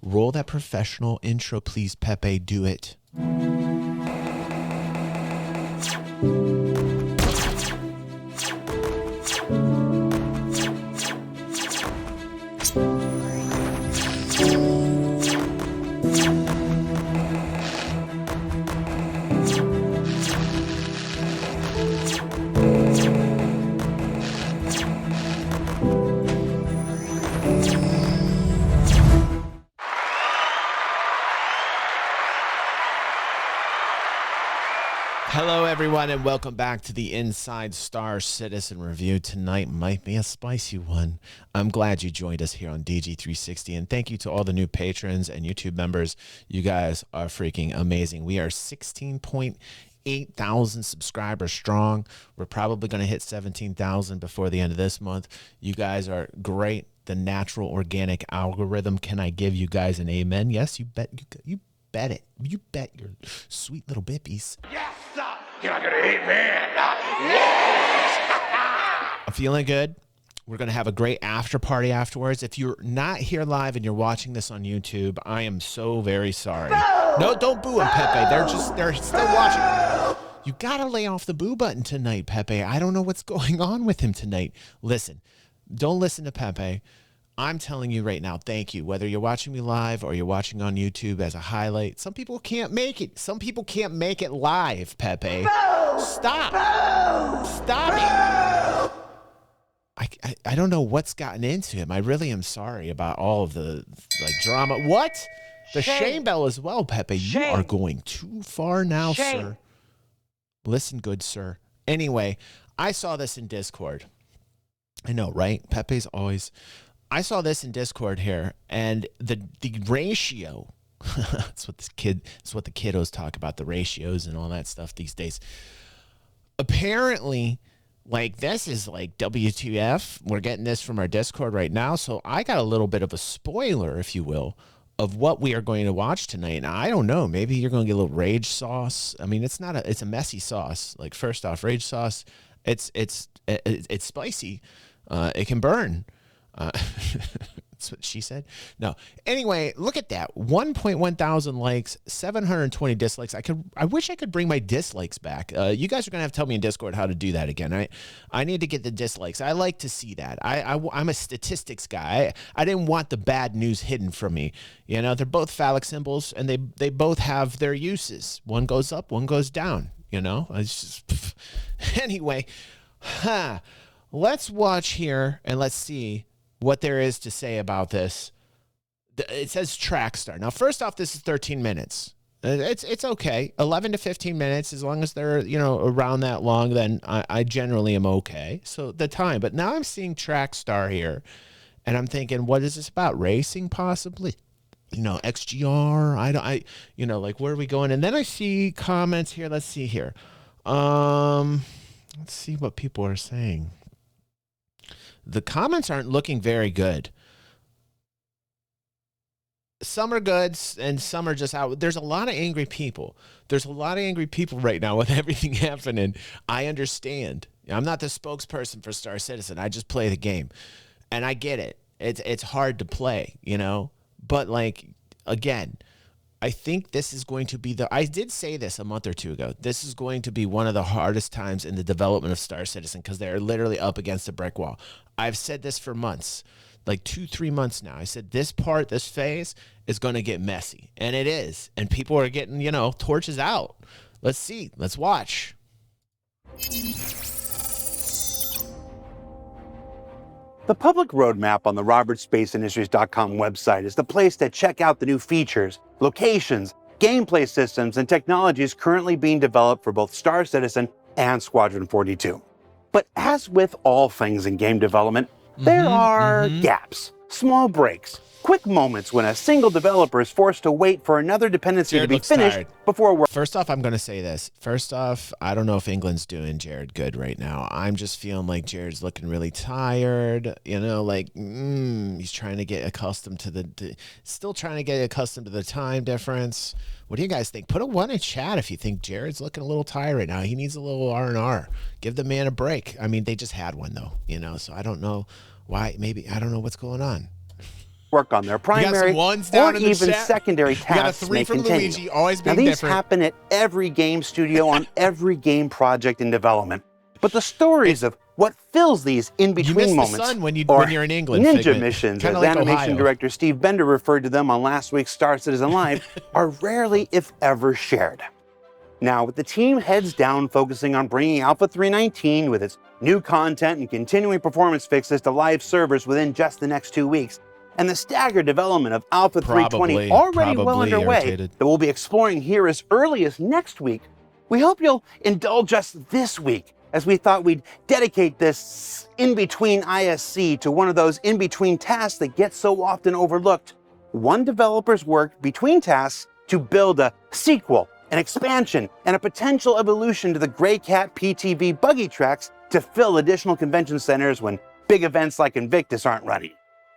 Roll that professional intro, please, Pepe. Do it. Hello, everyone, and welcome back to the Inside Star Citizen Review. Tonight might be a spicy one. I'm glad you joined us here on DG360, and thank you to all the new patrons and YouTube members. You guys are freaking amazing. We are 16.8 thousand subscribers strong. We're probably going to hit 17,000 before the end of this month. You guys are great. The natural organic algorithm. Can I give you guys an amen? Yes, you bet. You bet it. You bet your sweet little bippies. Yes, sir. Can I get an amen? Yes. I'm feeling good. We're going to have a great after party afterwards. If you're not here live and you're watching this on YouTube, I am so very sorry. No, don't boo them, Pepe. They're still watching. You got to lay off the boo button tonight, Pepe. I don't know what's going on with him tonight. Listen, don't listen to Pepe. I'm telling you right now, thank you. Whether you're watching me live or you're watching on YouTube as a highlight, some people can't make it. Some people can't make it live, Pepe. Stop. Stop it. I don't know what's gotten into him. I really am sorry about all of the drama. What? The shame bell as well, Pepe. You are going too far now, sir. Listen, good sir. Anyway, I saw this in Discord. I know, right? Pepe's always... I saw this in Discord here, and the ratio, that's what the kiddos talk about, the ratios and all that stuff these days. Apparently, like, this is like WTF. We're getting this from our Discord right now, so I got a little bit of a spoiler, if you will, of what we are going to watch tonight. Now, I don't know. Maybe you're going to get a little rage sauce. I mean, it's a messy sauce. Like, first off, rage sauce, it's spicy. It can burn. That's what she said. No. Anyway, look at that. 1.1 thousand likes, 720 dislikes. I wish I could bring my dislikes back. You guys are going to have to tell me in Discord how to do that again. I need to get the dislikes. I like to see that. I'm a statistics guy. I didn't want the bad news hidden from me. You know, they're both phallic symbols, and they both have their uses. One goes up, one goes down. You know? It's just, anyway, let's watch here, and let's see what there is to say about this. It says track star. Now, first off, this is 13 minutes. It's okay. 11 to 15 minutes, as long as they're, around that long, then I generally am okay. So the time. But now I'm seeing track star here, and I'm thinking, what is this about? Racing, possibly? XGR? Like, where are we going? And then I see comments here. Let's see here. Let's see what people are saying. The comments aren't looking very good. Some are good and some are just out. There's a lot of angry people. There's a lot of angry people right now with everything happening. I understand. I'm not the spokesperson for Star Citizen. I just play the game. And I get it. It's hard to play, But, again, I think this is going to be I did say this a month or two ago. This is going to be one of the hardest times in the development of Star Citizen because they're literally up against a brick wall. I've said this for months, like 2-3 months now. I said this phase is going to get messy, and it is. And people are getting, torches out. Let's see. Let's watch. The public roadmap on the RobertSpaceIndustries.com website is the place to check out the new features, locations, gameplay systems, and technologies currently being developed for both Star Citizen and Squadron 42. But as with all things in game development, there are gaps, small breaks, quick moments when a single developer is forced to wait for another dependency Jared to be finished before work. First off, I'm going to say this. First off, I don't know if England's doing Jared good right now. I'm just feeling like Jared's looking really tired. He's trying to get accustomed to still trying to get accustomed to the time difference. What do you guys think? Put a 1 in chat if you think Jared's looking a little tired right now. He needs a little R&R. Give the man a break. I mean, they just had one though, so I don't know why. Maybe I don't know what's going on. work on their You got primary some ones or down in the even chat? secondary You got a tasks 3 may from continue. Luigi, always Now, being these different. happen at every game studio on every game project in development. But the stories of what fills these You in-between miss the moments, sun when or you're in England, ninja Figment. missions, Kinda as like animation Ohio. director Steve Bender referred to them on last week's Star Citizen Live, are rarely, if ever, shared. Now, with the team heads down focusing on bringing Alpha 319 with its new content and continuing performance fixes to live servers within just the next 2 weeks, and the staggered development of Alpha 320 already well underway irritated. that we'll be exploring here as early as next week, we hope you'll indulge us this week, as we thought we'd dedicate this in-between ISC to one of those in-between tasks that get so often overlooked. One developer's work between tasks to build a sequel, an expansion, and a potential evolution to the Grey Cat PTV buggy tracks to fill additional convention centers when big events like Invictus aren't running.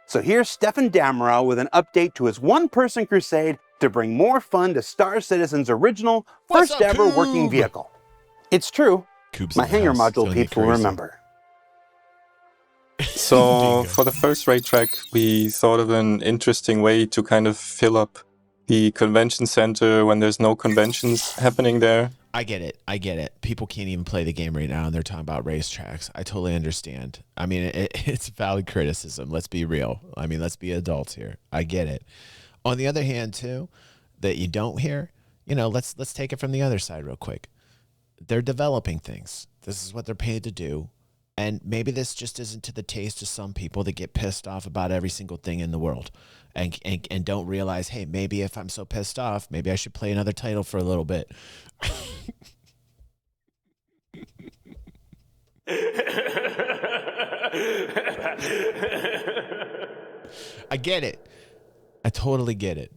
So here's Stefan Damerow with an update to his one-person crusade to bring more fun to Star Citizen's original What's first up, ever Coob? working vehicle. It's true, Coop's my in the hangar house. It's module gonna get peeps will crazy. remember. So for the first racetrack, we thought of an interesting way to kind of fill up the convention center when there's no conventions happening there. I get it. I get it. People can't even play the game right now, and they're talking about racetracks. I totally understand. I mean, it's valid criticism. Let's be real. I mean, let's be adults here. I get it. On the other hand, too, that you don't hear, you know, let's take it from the other side real quick. They're developing things. This is what they're paid to do. And maybe this just isn't to the taste of some people that get pissed off about every single thing in the world and don't realize, hey, maybe if I'm so pissed off, maybe I should play another title for a little bit. I get it. I totally get it.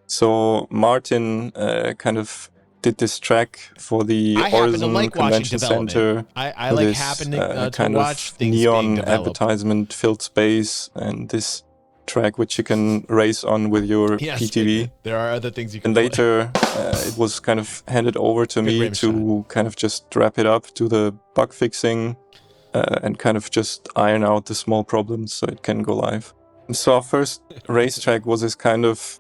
So Martin kind of did this track for the I happen to Horizon like watching Convention development. Center. I with like this, happening to kind watch of things being neon developed. advertisement filled space, and this track which you can race on with your Yes, PTV. there are other things you can And play. later, it was kind of handed over to Good me rim to kind of just wrap it up, do the bug fixing, and kind of just iron out the small problems so it can go live. And so our first racetrack was this kind of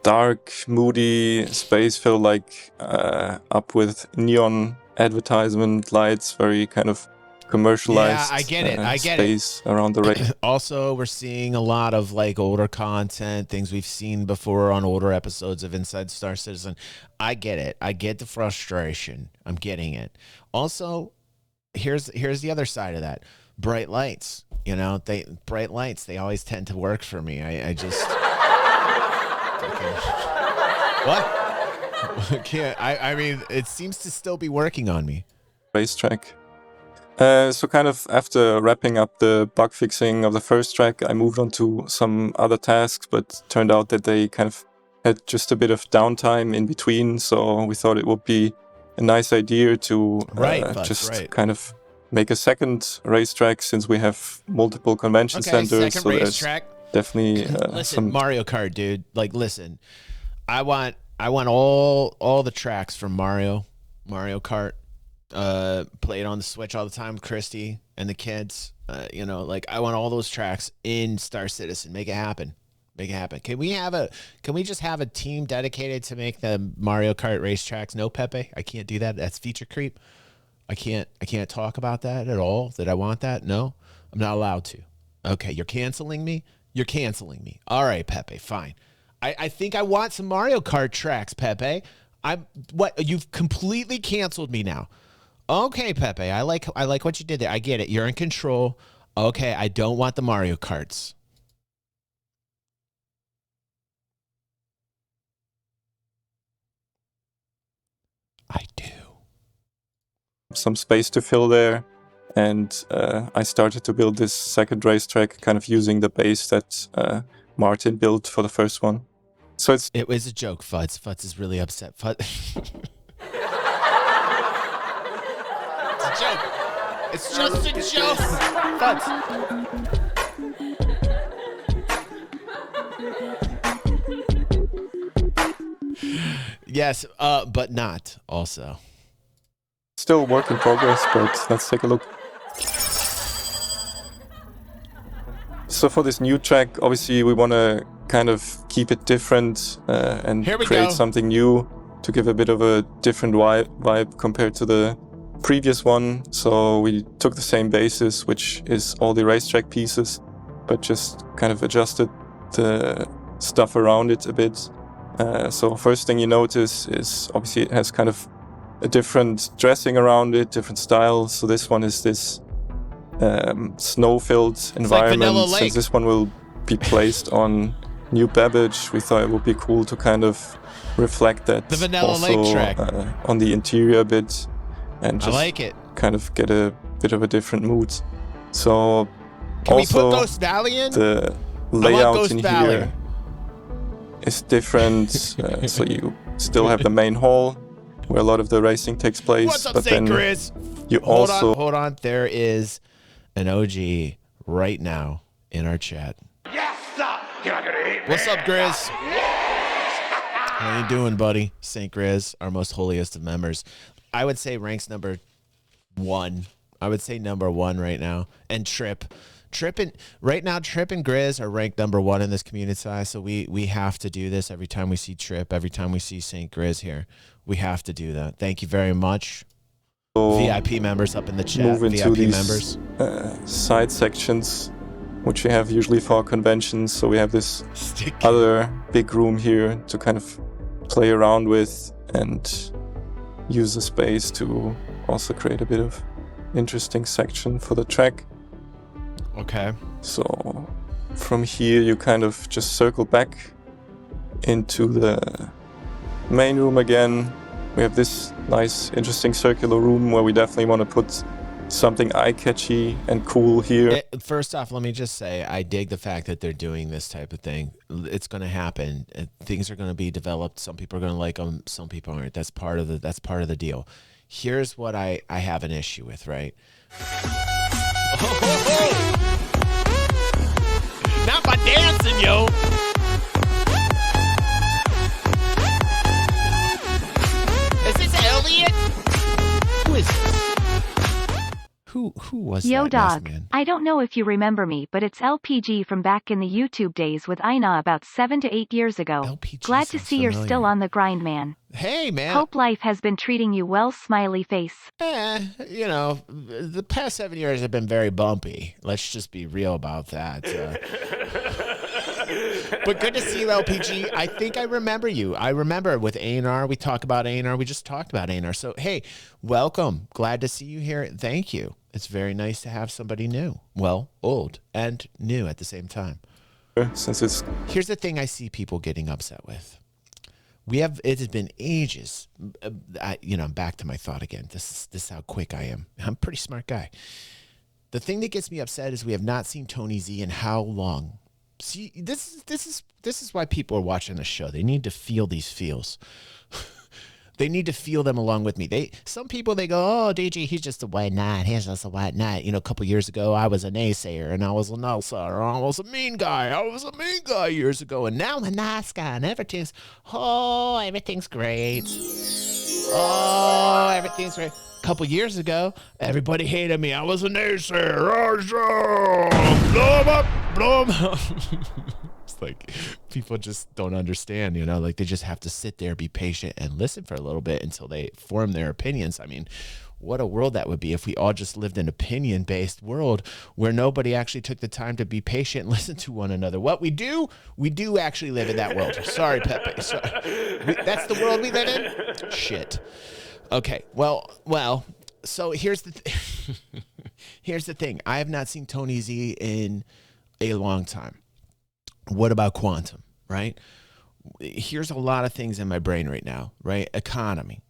dark, moody space filled like up with neon advertisement lights, very kind of commercialized Yeah, I get it. I get space around the race. Also, we're seeing a lot of like older content, things we've seen before on older episodes of Inside Star Citizen. I get it. I get the frustration. I'm getting it. Also, here's the other side of that. Bright lights. You know, bright lights, they always tend to work for me. I just what? Can't I mean, it seems to still be working on me. Racetrack. So kind of after wrapping up the bug fixing of the first track, I moved on to some other tasks, but turned out that they kind of had just a bit of downtime in between, so we thought it would be a nice idea to kind of make a second racetrack, since we have multiple convention centers. Second racetrack. Definitely listen, some Mario Kart, dude. Like, listen, I want all the tracks from Mario Kart. Play it on the Switch all the time with Christy and the kids. You know, like I want all those tracks in Star Citizen. Make it happen. Make it happen. Can we just have a team dedicated to make the Mario Kart racetracks? No, Pepe, I can't do that. That's feature creep. I can't talk about that at all. That I want that? No, I'm not allowed to. Okay, you're canceling me. You're canceling me. All right, Pepe, fine. I think I want some Mario Kart tracks, Pepe. You've completely canceled me now. Okay, Pepe, I like what you did there. I get it. You're in control. Okay, I don't want the Mario Karts. I do. some space to fill there, and I started to build this second racetrack, kind of using the base that Martin built for the first one. So it was a joke, Fuds. Fuds is really upset. It's a joke. It's just a joke. Fuds. Yes, but not also. Still work in progress, but let's take a look. So for this new track, obviously we want to kind of keep it different and create something new to give a bit of a different vibe compared to the previous one. So we took the same basis, which is all the racetrack pieces, but just kind of adjusted the stuff around it a bit. So first thing you notice is obviously it has kind of a different dressing around it, different style. So this one is this snow-filled environment. Like since this one will be placed on New Babbage, we thought it would be cool to kind of reflect that the Vanilla also Lake track on the interior a bit, and just I like it. kind of get a bit of a different mood. So Can we also put Ghost Valley in? the layout in here is different. So you still have the main hall where a lot of the racing takes place. What's up, but St. then Chris? you also Hold on. There is an OG right now in our chat. Yes, sir. You're not gonna eat me. What's up, Grizz? How you doing, buddy? St. Grizz, our most holiest of members. I would say ranks number 1. I would say number 1 right now. And Trip and Grizz are ranked number 1 in this community size. So we have to do this every time we see Trip, every time we see St. Grizz here. We have to do that. Thank you very much. VIP members up in the chat. move into VIP these members. side sections, which we have usually for conventions. So we have this Stick. other big room here to kind of play around with and use the space to also create a bit of interesting section for the track. Okay. So from here you kind of just circle back into the main room again. We have this nice interesting circular room where we definitely want to put something eye-catchy and cool here. First off, let me just say I dig the fact that they're doing this type of thing. It's going to happen. Things are going to be developed. Some people are going to like them. Some people aren't. That's part of the deal. Here's what I have an issue with, right? Not my dancing, yo. Is this Elliot? Who is this? Who was Yo, that? dog. Man? I don't know if you remember me, but it's LPG from back in the YouTube days with Ina about 7 to 8 years ago. LPG Glad to sounds see you're familiar. still on the grind, man. Hey, man. Hope life has been treating you well, smiley face. You know, the past 7 years have been very bumpy. Let's just be real about that. But good to see you, LPG. I think I remember you. I remember with A&R, we talk about A&R. We just talked about A&R. So, hey, welcome. Glad to see you here. Thank you. It's very nice to have somebody new. Well, old and new at the same time. Since it's Here's the thing I see people getting upset with. It has been ages. I'm back to my thought again. This is how quick I am. I'm a pretty smart guy. The thing that gets me upset is we have not seen Tony Z in how long? See, this is why people are watching the show. They need to feel these feels. They need to feel them along with me. Some people, they go, oh, DG, he's just a white knight. He's just a white knight. You know, a couple years ago, I was a naysayer, and I was a naysayer. I was a mean guy. I was a mean guy years ago, and now I'm a nice guy, and everything's great. Oh, everything's great. A couple years ago, everybody hated me. I was a naysayer. Blow him up. Blow him up. It's like people just don't understand, you know, like they just have to sit there, be patient, and listen for a little bit until they form their opinions. I mean, what a world that would be if we all just lived in an opinion-based world where nobody actually took the time to be patient and listen to one another. What we do actually live in that world. Sorry, Pepe. Sorry. That's the world we live in? Shit. Okay, well, so here's the here's the thing. I have not seen Tony Z in a long time. What about quantum, right? Here's a lot of things in my brain right now, right? Economy.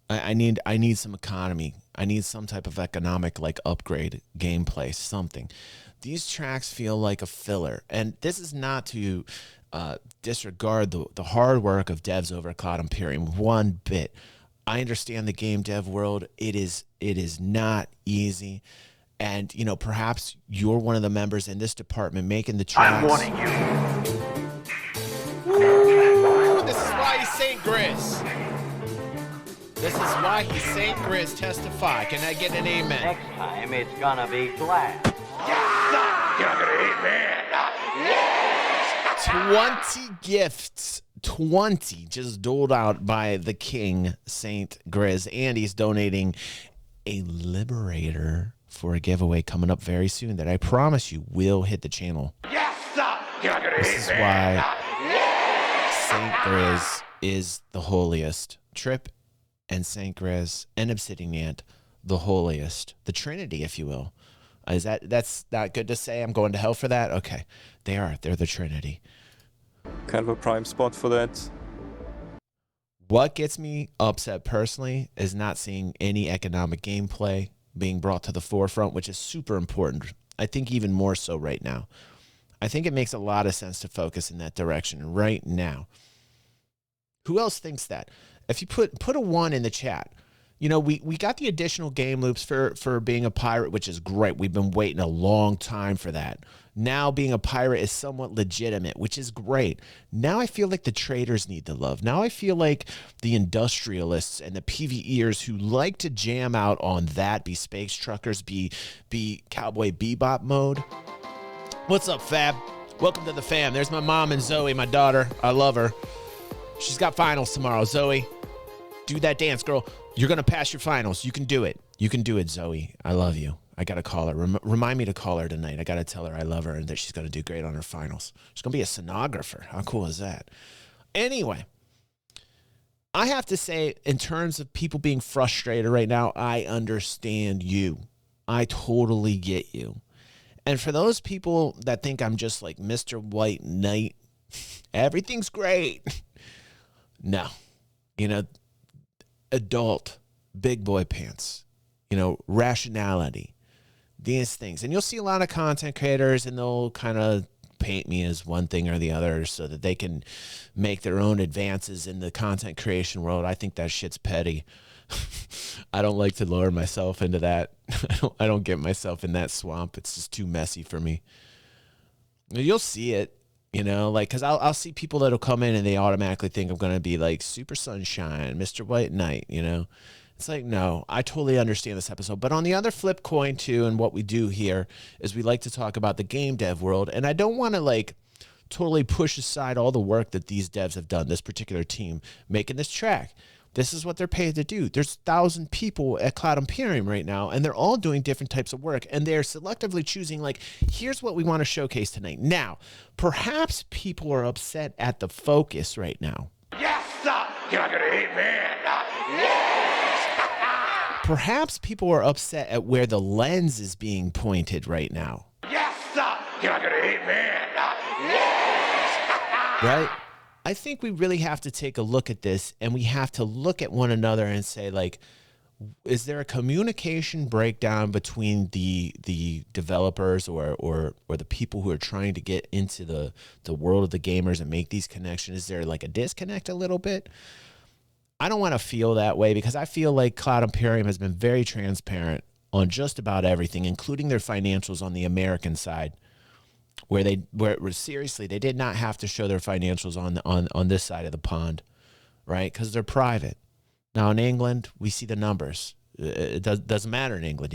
I need some economy. I need some type of economic like upgrade, gameplay, something. These tracks feel like a filler. And this is not to disregard the hard work of devs over at Cloud Imperium one bit. I understand the game dev world. It is not easy. And, you know, perhaps you're one of the members in this department making the tracks. I'm warning you. Woo! This is why he's St. Grizz. This is why he's St. Grizz. Testify. Can I get an amen? Next time it's gonna be glass. Yes, sir. Can I get an amen? Yeah. 20 gifts. 20 just doled out by the King, Saint Grizz. And he's donating a Liberator for a giveaway coming up very soon that I promise you will hit the channel. Yes, sir. Can I get an This is amen? why Yeah. Saint Grizz is the holiest. Trip and Saint Grizz and Obsidian Ant, the holiest. The Trinity, if you will. That's not good to say? I'm going to hell for that? Okay. They're the Trinity. Kind of a prime spot for that. What gets me upset personally is not seeing any economic gameplay being brought to the forefront, which is super important. I think even more so right now. I think it makes a lot of sense to focus in that direction right now. Who else thinks that? If you put a 1 in the chat, you know, we got the additional game loops for being a pirate, which is great. We've been waiting a long time for that. Now being a pirate is somewhat legitimate, which is great. Now I feel like the traders need the love. Now I feel like the industrialists and the PvEers who like to jam out on that, be space truckers, be Cowboy Bebop mode. What's up, Fab? Welcome to the fam. There's my mom and Zoe, my daughter. I love her. She's got finals tomorrow. Zoe, do that dance, girl. You're going to pass your finals. You can do it. You can do it, Zoe. I love you. I got to call her. Remind me to call her tonight. I got to tell her I love her and that she's going to do great on her finals. She's going to be a sonographer. How cool is that? Anyway, I have to say, in terms of people being frustrated right now, I understand you. I totally get you. And for those people that think I'm just like Mr. White Knight, everything's great. No. You know, adult, big boy pants, you know, rationality, these things. And you'll see a lot of content creators and they'll kind of paint me as one thing or the other so that they can make their own advances in the content creation world. I think that shit's petty. I don't like to lower myself into that. I don't get myself in that swamp. It's just too messy for me. You'll see it. You know, like, because I'll see people that'll come in and they automatically think I'm going to be like Super Sunshine, Mr. White Knight, you know. It's like, no, I totally understand this episode. But on the other flip coin, too, and what we do here is we like to talk about the game dev world. And I don't want to, like, totally push aside all the work that these devs have done, this particular team, making this track. This is what they're paid to do. There's 1,000 people at Cloud Imperium right now, and they're all doing different types of work, and they're selectively choosing, like, here's what we want to showcase tonight. Now, perhaps people are upset at the focus right now. Yes, sir. Can I get an amen? Yeah. Perhaps people are upset at where the lens is being pointed right now. Yes, sir. Can I get an amen? Yeah. Right? I think we really have to take a look at this, and we have to look at one another and say, like, is there a communication breakdown between the developers or the people who are trying to get into the world of the gamers and make these connections? Is there like a disconnect a little bit? I don't want to feel that way because I feel like Cloud Imperium has been very transparent on just about everything, including their financials on the American side. Where seriously, they did not have to show their financials on this side of the pond, right? Because they're private. Now in England, we see the numbers. It doesn't matter in England.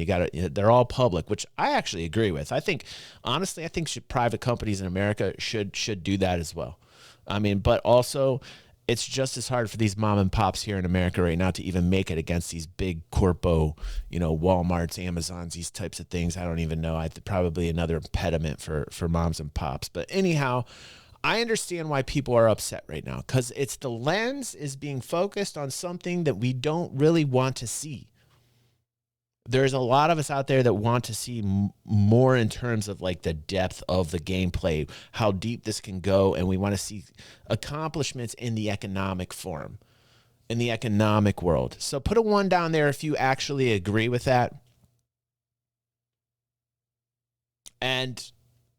They're all public, which I actually agree with. I think, honestly, private companies in America should do that as well. I mean, but also, it's just as hard for these mom and pops here in America right now to even make it against these big corpo, you know, Walmarts, Amazons, these types of things. I don't even know. Probably another impediment for moms and pops. But anyhow, I understand why people are upset right now because it's the lens is being focused on something that we don't really want to see. There's a lot of us out there that want to see more in terms of like the depth of the gameplay, how deep this can go, and we want to see accomplishments in the economic form, in the economic world. So put a 1 down there if you actually agree with that. And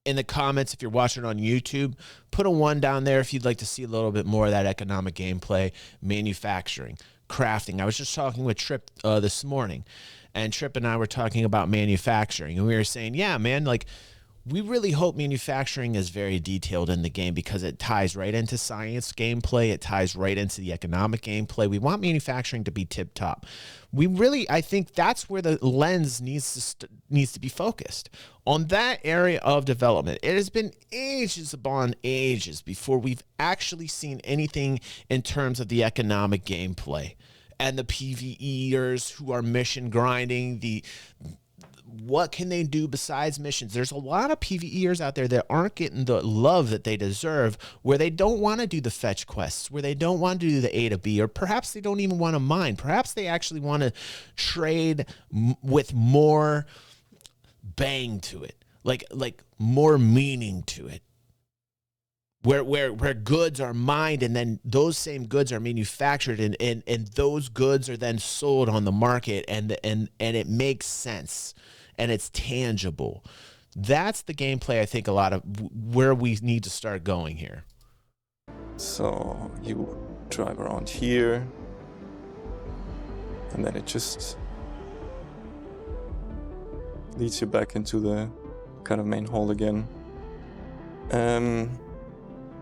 in the comments, if you're watching on YouTube, put a 1 down there if you'd like to see a little bit more of that economic gameplay, manufacturing, crafting. I was just talking with Trip this morning. And Trip and I were talking about manufacturing, and we were saying, yeah, man, like we really hope manufacturing is very detailed in the game because it ties right into science gameplay. It ties right into the economic gameplay. We want manufacturing to be tip top. I think that's where the lens needs to be focused on that area of development. It has been ages upon ages before we've actually seen anything in terms of the economic gameplay and the PvEers who are mission grinding, what can they do besides missions? There's a lot of PvEers out there that aren't getting the love that they deserve, where they don't want to do the fetch quests, where they don't want to do the A to B, or perhaps they don't even want to mine. Perhaps they actually want to trade with more bang to it, like more meaning to it. Where goods are mined and then those same goods are manufactured and those goods are then sold on the market and it makes sense and it's tangible. That's the gameplay I think a lot of where we need to start going here. So you drive around here and then it just leads you back into the kind of main hall again.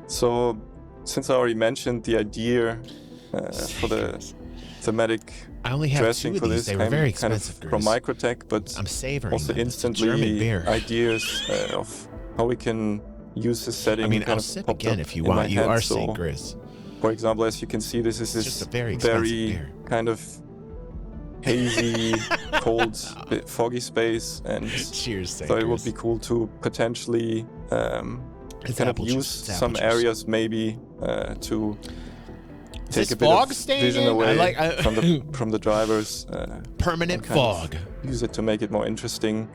So, since I already mentioned the idea for the thematic I only have dressing two of for these. this, They were very kind of expensive. from Microtech, but I'm savoring also them. It's a German instantly beer. ideas of how we can use this setting. I mean, kind I'll of sip popped again up if you in my want. You head. are So, St. Gris. for example, as you can see, this is It's just a very expensive beer. kind of hazy, cold, bit foggy space, and Cheers, St. so it would Gris. be cool to potentially It's kind of apple use juice. It's some apple juice. areas maybe to Is take this a bit fog of staying vision in? away I from the drivers. Permanent and kind of fog. Use it to make it more interesting.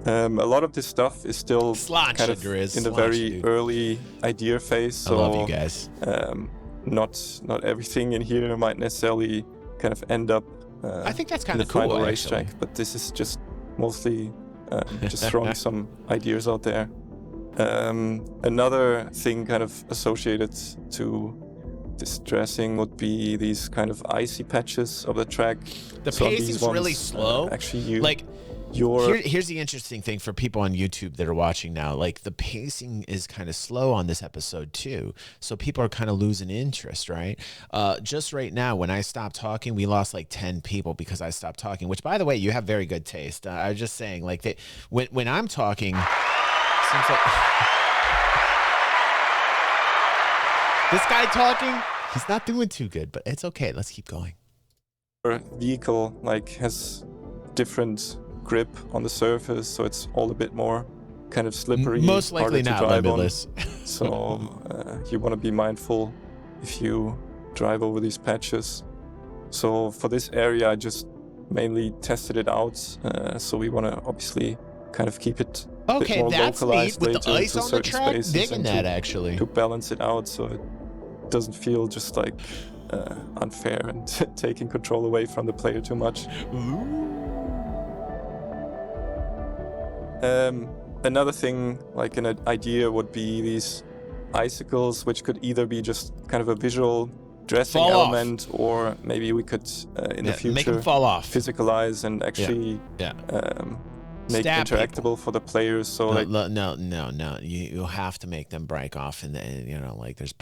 A lot of this stuff is still Sláinte, kind of Grizz. in the Sláinte, very dude. early idea phase. I So love you guys. not everything in here might necessarily kind of end up I think that's in kind the of cool, final actually. racetrack, but this is just mostly just throwing some ideas out there. Another thing kind of associated to this dressing would be these kind of icy patches of the track. The So these pacing's ones, really slow. Actually, Like, here's the interesting thing for people on YouTube that are watching now. Like, the pacing is kind of slow on this episode too, so people are kind of losing interest, right? Just right now, when I stopped talking, we lost like 10 people because I stopped talking. Which, by the way, you have very good taste. I was just saying, like, when I'm talking, seems like this guy talking, he's not doing too good, but it's okay. Let's keep going. Our vehicle like has different grip on the surface, so it's all a bit more kind of slippery. Most likely harder to not drive on. limitless. So you want to be mindful if you drive over these patches. So for this area, I just mainly tested it out. So we want to obviously kind of keep it a bit Okay, more that's neat localized with the later ice into on the certain track. spaces Digging and that to actually. balance it out so it doesn't feel just like unfair and taking control away from the player too much. Another thing, like an idea, would be these icicles, which could either be just kind of a visual dressing Fall off. element, or maybe we could in the future make them fall off. physicalize and actually Yeah. make Stab interactable people. for the players. So like No. You have to make them break off, and like there's.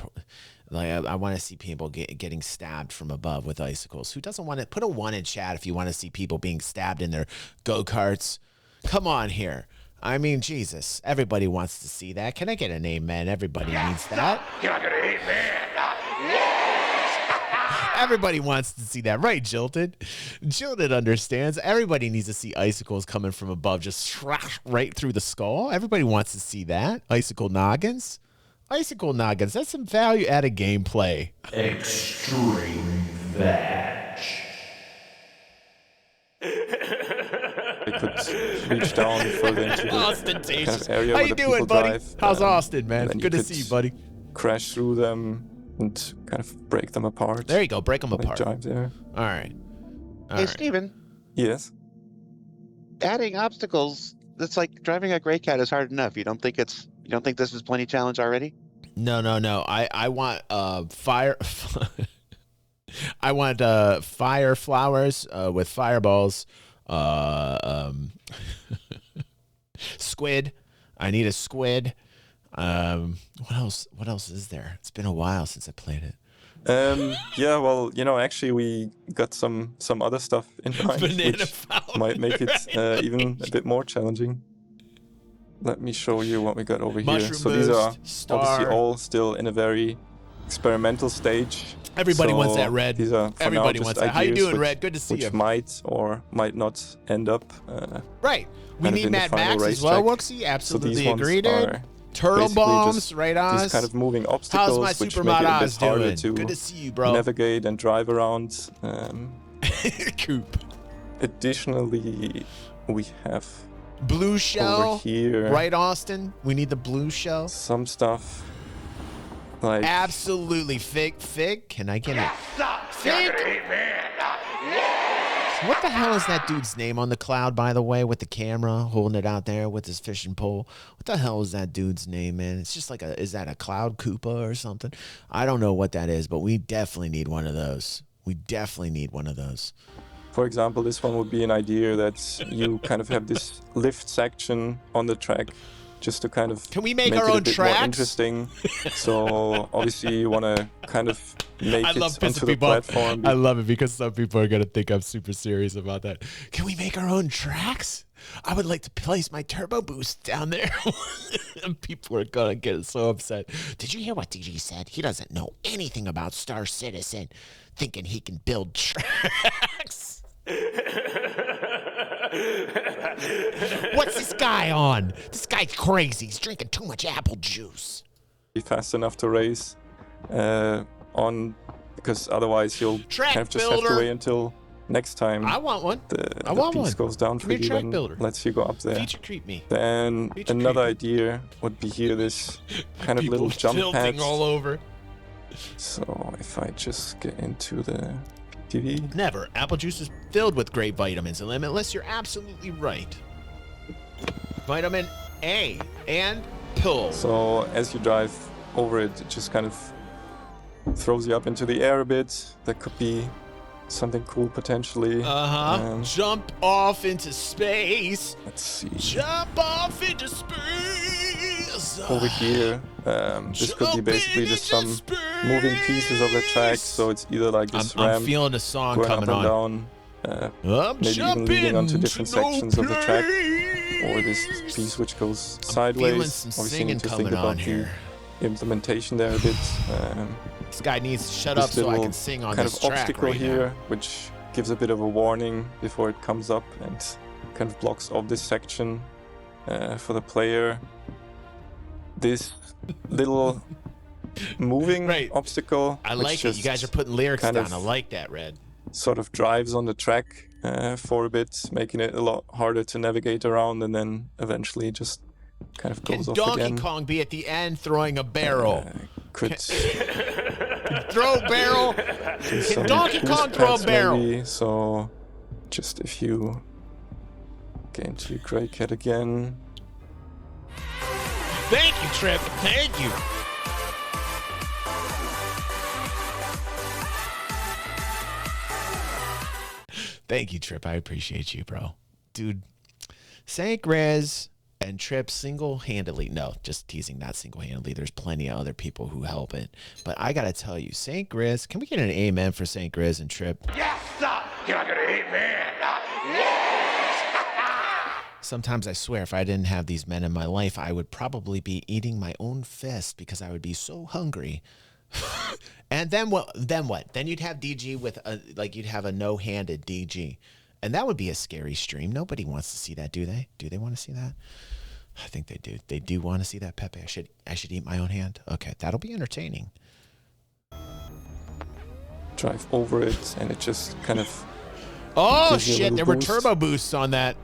Like I want to see people getting stabbed from above with icicles. Who doesn't want to put a 1 in chat if you want to see people being stabbed in their go-karts? Come on here. I mean, Jesus. Everybody wants to see that. Can I get an amen? Everybody needs that. Can I get an amen? Everybody wants to see that. Right, Jilted? Jilted understands. Everybody needs to see icicles coming from above, just right through the skull. Everybody wants to see that. Icicle noggins. Icicle noggins. That's some value-added gameplay. Extreme veg. they could reach down further into the Ostentatious. kind of area How where you the doing, people buddy? drive. How's Austin, and man? then Good to could see you, buddy. Crash through them and kind of break them apart. There you go. Break them while they apart. drive there. All right. All Hey, right. Steven, Yes. adding obstacles, that's like driving a gray cat is hard enough. You don't think this is plenty challenge already? No. I want fire. I want fire flowers with fireballs. Squid. I need a squid. What else? What else is there? It's been a while since I played it. Yeah, well, actually we got some other stuff in mind, Banana which fountain, might make it even a bit more challenging. Let me show you what we got over here. Mushroom So these are boost, star. obviously all still in a very experimental stage. Everybody wants So that, Red. These are for Everybody now wants just that. How you ideas doing, Red? Good to see which you. might or might not end up. Right. We kind of need in the Mad final Max as racetrack. well, Wooksy. So Absolutely these ones agree, dude. are Turtle basically bombs, just right, Oz? these kind of moving obstacles, How's my which Super make it a Mod bit Oz harder doing? to Good to see you, bro. navigate and drive around. Coop. Additionally, we have Blue shell. over here Right, Austin? We need the blue shell. some stuff like Absolutely. Fig? Can I get it? Can I get an amen? What the hell is that dude's name on the cloud, by the way, with the camera holding it out there with his fishing pole? What the hell is that dude's name, man? It's just like is that a Cloud Koopa or something? I don't know what that is, but we definitely need one of those. We definitely need one of those. For example, this one would be an idea that you kind of have this lift section on the track just to kind of Can we make make our it own a bit tracks? more interesting. So obviously you want to kind of make I it love onto pissing the people off. platform. I love it because some people are going to think I'm super serious about that. Can we make our own tracks? I would like to place my turbo boost down there. And people are going to get so upset. Did you hear what DG said? He doesn't know anything about Star Citizen, thinking he can build tracks. What's this guy on? This guy's crazy. He's drinking too much apple juice. Be fast enough to race on, because otherwise you'll Track kind of just have builder. to wait until next time I want one. the I want piece one. goes down Give for me a you track and builder. lets you go up there. Feature creep me. Then Feature another creep. idea would be here, this kind of People little jump tilting pads. all over. So if I just get into the TV, Never. Apple juice is filled with great vitamins and limitless. You're absolutely right. Vitamin A and pills. so as you drive over it, it just kind of throws you up into the air a bit. That could be something cool potentially. Jump off into space. Let's see. Jump off into space. Over here, this could be Jump basically into just some space. moving pieces of the track. So it's either like this I'm ramp feeling a song going coming up and on. down, I'm maybe even jumping leading onto different to no sections of the track, or this place. piece which goes I'm sideways. feeling some Obviously, you singing need to coming think on about here. the implementation there a bit. This guy needs to shut This up so I little can sing on kind this of track obstacle right here, now. which gives a bit of a warning before it comes up and kind of blocks off this section for the player. This little moving Right. obstacle, I which like it. You guys are just putting lyrics kind down. of I like that, Red. sort of drives on the track for a bit, making it a lot harder to navigate around, and then eventually just kind of Can goes off Donkey again. Kong be at the end throwing a barrel? Could Throw a barrel? do some Donkey boost Kong throw a pads barrel? maybe. So just if you get into your Grey Cat again. Thank you, Trip. Thank you. Thank you, Trip. I appreciate you, bro. Dude, Sank Rez and Trip single-handedly, no, just teasing, not single-handedly. There's plenty of other people who help it. But I got to tell you, Sank Rez, can we get an amen for Sank Rez and Trip? Yes, sir. Can I get an amen? Yes. Sometimes I swear if I didn't have these men in my life, I would probably be eating my own fist because I would be so hungry. And then what? Then you'd have DG with you'd have a no-handed DG. And that would be a scary stream. Nobody wants to see that, do they? Do they want to see that? I think they do. They do want to see that, Pepe. I should eat my own hand. Okay, that'll be entertaining. Drive over it, and it just kind of Oh gives you a shit, little there were boost. turbo boosts on that.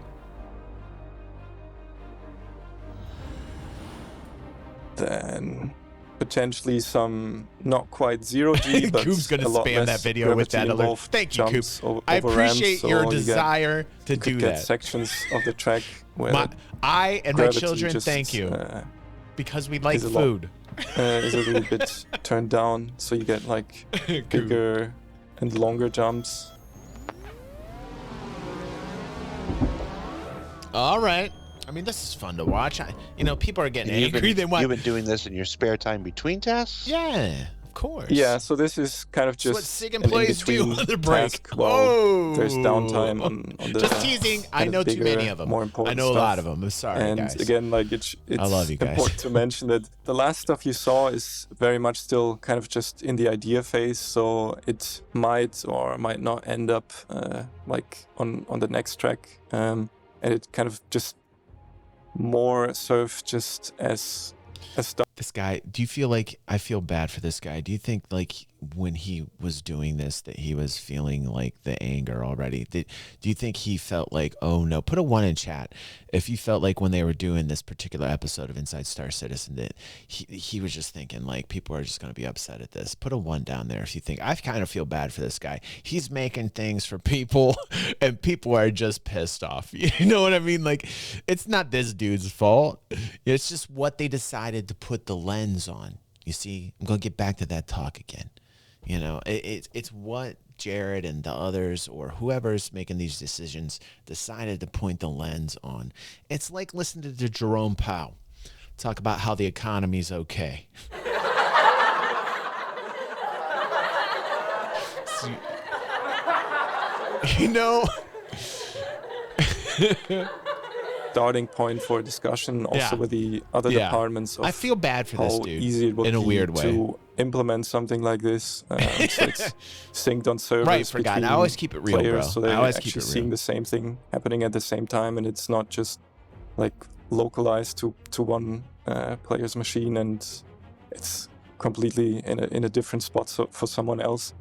Then potentially some not quite zero G, but Coop's gonna a lot spam that less video with that alert. gravity-involved Thank you, Coop. jumps I over ramps, appreciate so your you desire to you could do get that. sections of the track where I and my gravity children just, thank you because we like is a lot. food. is a little bit turned down, so you get like bigger and longer jumps. All right. I mean, this is fun to watch. People are getting And angry. you've been doing this in your spare time between tasks? Yeah, of course. Yeah, so this is kind of That's what just Sig and an Plays do in-between on the break. task while there's downtime on the Just teasing. I kind know of too bigger, many of them. more I important know a stuff. lot of them. I'm sorry, And guys. again, like it's I love you guys. important to mention that the last stuff you saw is very much still kind of just in the idea phase, so it might or might not end up like on the next track, and it kind of just more serve just as a stuff. This guy, do you feel like I feel bad for this guy? Do you think like when he was doing this that he was feeling like the anger already? Do you think he felt like, oh no, put a 1 in chat if you felt like when they were doing this particular episode of Inside Star Citizen that he was just thinking like people are just going to be upset at this. Put a 1 down there if you think. I kind of feel bad for this guy. He's making things for people and people are just pissed off. You know what I mean? Like it's not this dude's fault. It's just what they decided to put the lens on. You see, I'm going to get back to that talk again. It's what Jared and the others or whoever's making these decisions decided to point the lens on. It's like listening to Jerome Powell talk about how the economy's okay. Starting point for discussion also with the other departments of I feel bad for this how dude easy it would in a be weird way to implement something like this. So it's synced on servers Right, forgot. between I always keep it real, players, bro. so they're I always actually keep it real. seeing the same thing happening at the same time, and it's not just like localized to one player's machine, and it's completely in a different spot for someone else.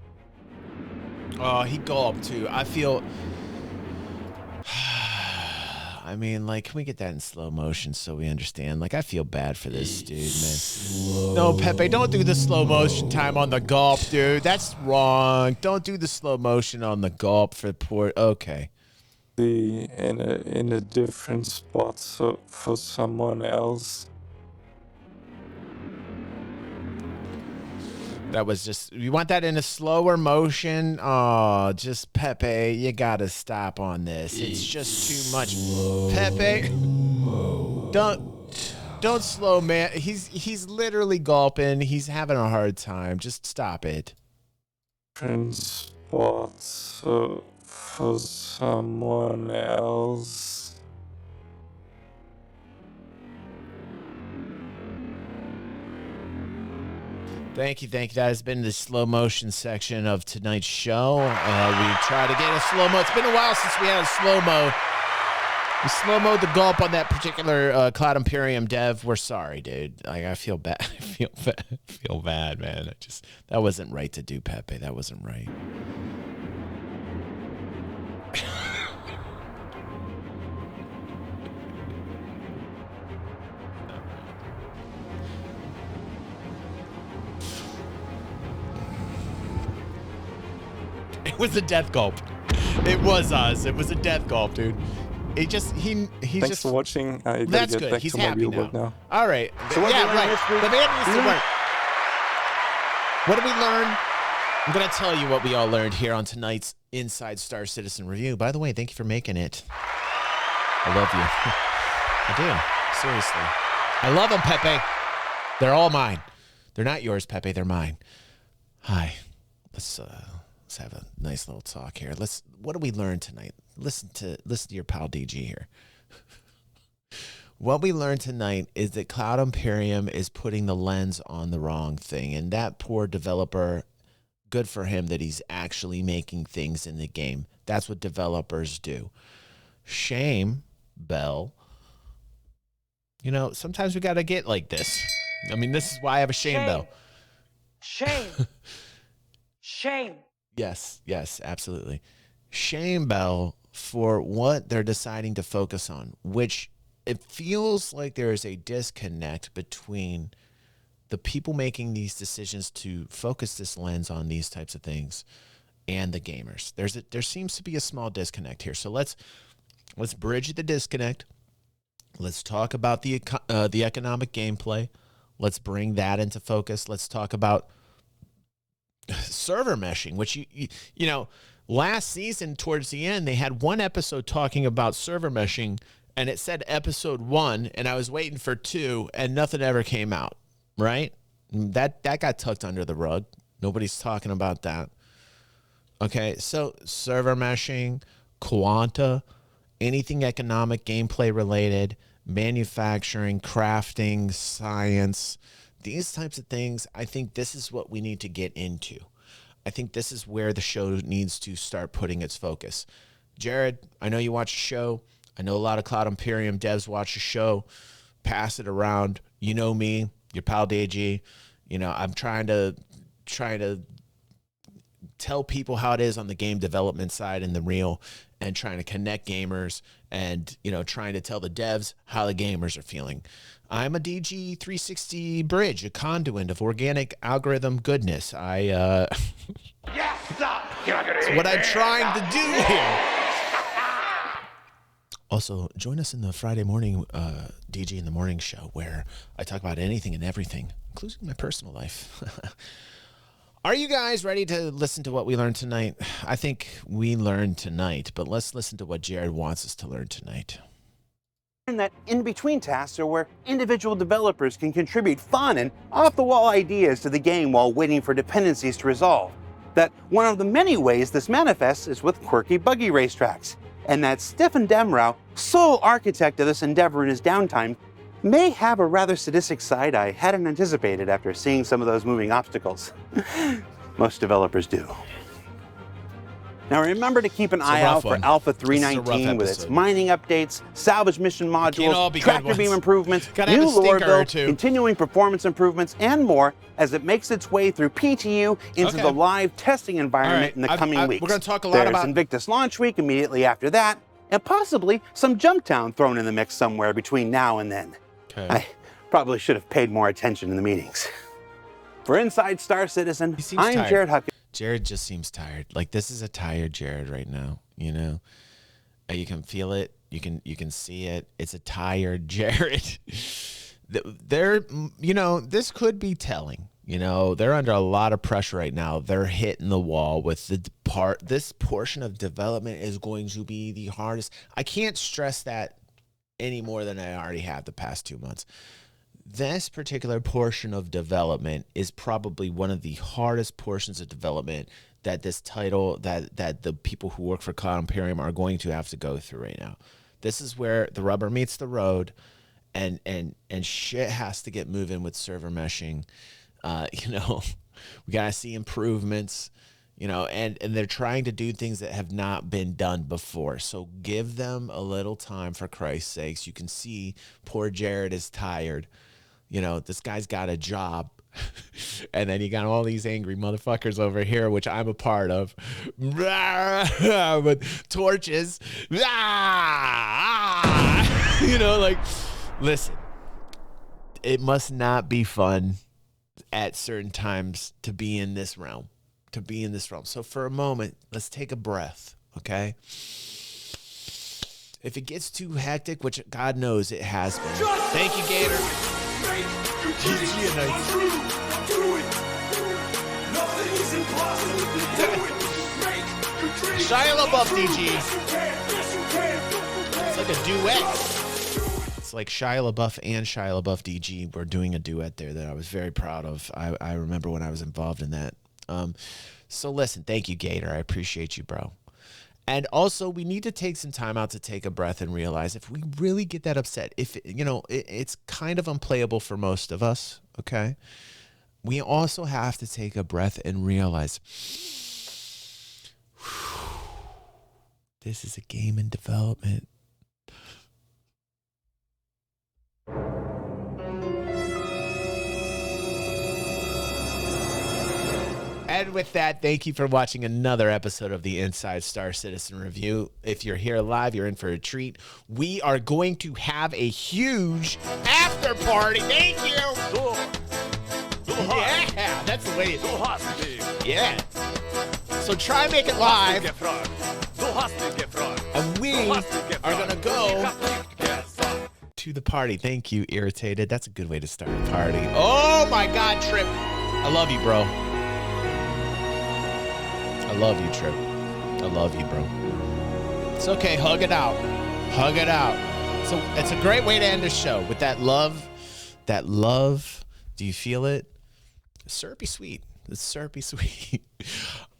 Oh, he gulped too. I feel. I mean, like, can we get that in slow motion so we understand? Like, I feel bad for this dude, man. No, Pepe, don't do the slow motion time on the gulp, dude. That's wrong. Don't do the slow motion on the gulp for poor. Okay. Be in a different spot for someone else. That was just, you want that in a slower motion? Oh, just Pepe, you gotta stop on this. It's just too much. Pepe, don't slow, man. He's literally gulping. He's having a hard time. Just stop it. Different spots for someone else. Thank you. That has been the slow motion section of tonight's show. We try to get a slow-mo. It's been a while since we had a slow-mo. We slow-moed the gulp on that particular Cloud Imperium dev. We're sorry, dude. Like, I feel bad. I feel bad, man. That wasn't right to do, Pepe. That wasn't right. It was a death gulp. It was us. It was a death gulp, dude. He Thanks just for watching. I gotta that's get good. back He's to my happy real now. work now. All right. So what did yeah, we learn right. this week? The man needs to work. What did we learn? I'm going to tell you what we all learned here on tonight's Inside Star Citizen review. By the way, thank you for making it. I love you. I do. Seriously. I love them, Pepe. They're all mine. They're not yours, Pepe. They're mine. Hi. Let's have a nice little talk here. What did we learn tonight? Listen to your pal DG here. What we learned tonight is that Cloud Imperium is putting the lens on the wrong thing, and that poor developer, good for him that he's actually making things in the game. That's what developers do. Shame, Bell. Sometimes we got to get like this. I mean, this is why I have a shame bell. Shame. Shame. Yes, absolutely. Shame bell for what they're deciding to focus on, which it feels like there is a disconnect between the people making these decisions to focus this lens on these types of things and the gamers. There seems to be a small disconnect here. So let's bridge the disconnect. Let's talk about the economic gameplay. Let's bring that into focus. Let's talk about server meshing, which last season towards the end they had one episode talking about server meshing, and it said episode 1, and I was waiting for 2, and nothing ever came out, right? That got tucked under the rug. Nobody's talking about that. Okay, so server meshing, quanta, anything economic, gameplay related, manufacturing, crafting, science, these types of things, I think this is what we need to get into. I think this is where the show needs to start putting its focus. Jared, I know you watch the show. I know a lot of Cloud Imperium devs watch the show. Pass it around. You know me, your pal DG. You know, I'm trying to tell people how it is on the game development side and the real, and trying to connect gamers and, you know, trying to tell the devs how the gamers are feeling. I'm a DG 360 bridge, a conduit of organic algorithm goodness. Yes, sir. You're not gonna It's eat what I'm me. trying to do here. Also, join us in the Friday morning DG in the Morning show, where I talk about anything and everything, including my personal life. Are you guys ready to listen to what we learned tonight? I think we learned tonight, but let's listen to what Jared wants us to learn tonight. And that in-between tasks are where individual developers can contribute fun and off-the-wall ideas to the game while waiting for dependencies to resolve. That one of the many ways this manifests is with quirky buggy racetracks. And that Stefan Demrau, sole architect of this endeavor in his downtime, may have a rather sadistic side I hadn't anticipated after seeing some of those moving obstacles. Most developers do. Now remember to keep an eye out for Alpha 319 with its mining updates, salvage mission modules, tractor beam improvements, new lore builds, continuing performance improvements, and more as it makes its way through PTU into the live testing environment in the coming weeks. We're going to talk a lot about Invictus launch week immediately after that, and possibly some Jumptown thrown in the mix somewhere between now and then. Okay. I probably should have paid more attention in the meetings. For Inside Star Citizen, I'm tired. Jared Huckins. Jared just seems tired. Like, this is a tired Jared right now, you know? You can feel it. You can see it. It's a tired Jared. They're, you know, this could be telling. You know, they're under a lot of pressure right now. They're hitting the wall with this portion of development is going to be the hardest. I can't stress that any more than I already have the past 2 months. This particular portion of development is probably one of the hardest portions of development that this title, that the people who work for Cloud Imperium are going to have to go through right now. This is where the rubber meets the road, and shit has to get moving with server meshing. You know, we gotta see improvements. You know, and they're trying to do things that have not been done before. So give them a little time, for Christ's sakes. You can see poor Jared is tired. You know, this guy's got a job. And then you got all these angry motherfuckers over here, which I'm a part of. With torches. You know, like, listen, it must not be fun at certain times to be in this realm. So for a moment, let's take a breath, okay? If it gets too hectic, which God knows it has been. Thank you, Gator. Shia LaBeouf, DG. It's like a duet. It's like Shia LaBeouf and Shia LaBeouf DG were doing a duet there that I was very proud of. I remember when I was involved in that. So listen, thank you, Gator. I appreciate you, bro. And also, we need to take some time out to take a breath and realize if we really get that upset, if, you know, it's kind of unplayable for most of us, okay? We also have to take a breath and realize this is a game in development. And with that, thank you for watching another episode of the Inside Star Citizen Review. If you're here live, you're in for a treat. We are going to have a huge after party. Thank you. Yeah, that's the way it is. Yeah. So try and make it live. And we are going to go to the party. Thank you, Irritated. That's a good way to start a party. Oh, my God, Trip. I love you, bro. I love you, Trip. I love you, bro. It's okay. Hug it out. Hug it out. So it's a great way to end the show with that love. That love. Do you feel it? Syrupy sweet. It's syrupy sweet.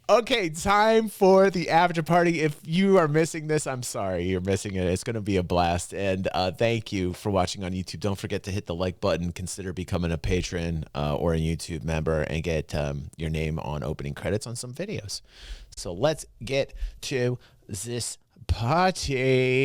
Okay, time for the after party. If you are missing this, I'm sorry you're missing it. It's going to be a blast. And thank you for watching on YouTube. Don't forget to hit the like button. Consider becoming a patron or a YouTube member and get your name on opening credits on some videos. So let's get to this party.